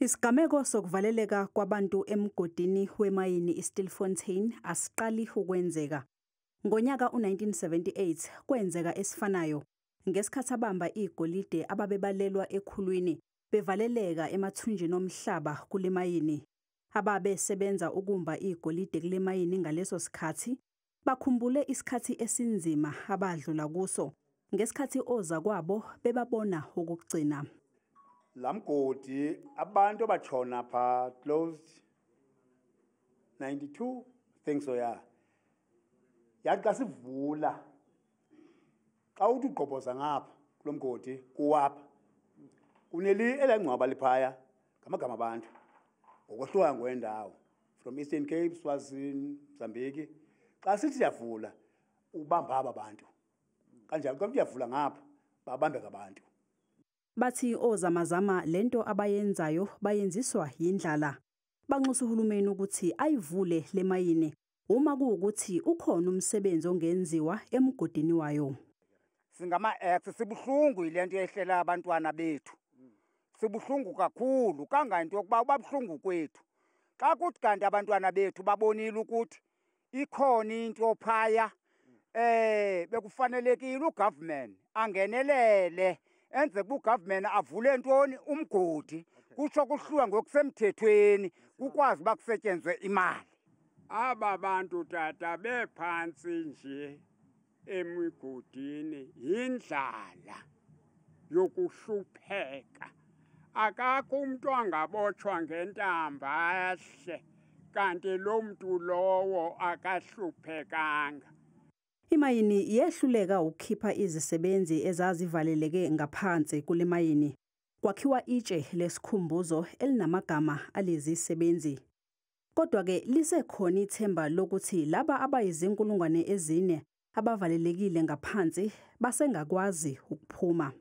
Isigameko sokuvaleleka kwabantu emgodini wemayini iStilfontein asiqali ukwenzeka. Ngonyaka u1978 kwenzeka esifanayo ngesikhathi abamba igolide ababebalelwa ekhulwini bevaleleka emathunjini omhlaba kule mayini. Ababe sebenza ukumba igolide kule mayini ngaleso sikhathi bakhumbule isikhathi esinzima abadlula kuso ngesikhathi oza kwabo bebabona ukugcina. Lamgodi abantu batshona pha closed 92 think so yeah. Yathi xa sivula xa uthi ugqobhoza ngapha kulomgodi kuwapha kuneli elangcwaba liphaya ngamagama abantu ngokwahluka ngwendawo from Eastern Cape, Swazini, Mozambique. Xa sithi siyavula ubamba abantu kanjalo xa uyavula ngapha babambeka abantu. Bathi ozamazama lento abayenzayo bayenziswa yindlala. Banxusa uhulumeni ukuthi ayivule le mayini uma kuukuthi ukhona umsebenzi ongenziwa emgodini wayo. Singama-ex sibuhlungu yilento ehlela abantwana bethu. Sibuhlungu kakhulu kanganto yokuba babuhlungu kwethu. Xa kuthi kanti abantwana bethu babonile ukuthi ikhona into phaya bekufanelekile ugovernment angenelele enze ugovernment avule ntoni umgodi kutsho kuhluka ngokusemthethweni kukwazi uba kusetyenzwe imali. Aba bantu tata bephansi nje emigodini yindlala yokuhlupheka. Akakho umuntu angabotshwa ngentamba ahle kanti lo muntu lowo akahluphekanga. Imayini yehluleka ukukhipha izisebenzi ezazivaleleke ngaphansi kule mayini. Kwakhiwa itshe lesikhumbuzo elinamagama alezi zisebenzi. Kodwa ke lisekhona ithemba lokuthi laba abayizinkulungwane ezine abavalelekile ngaphansi basengakwazi ukuphuma.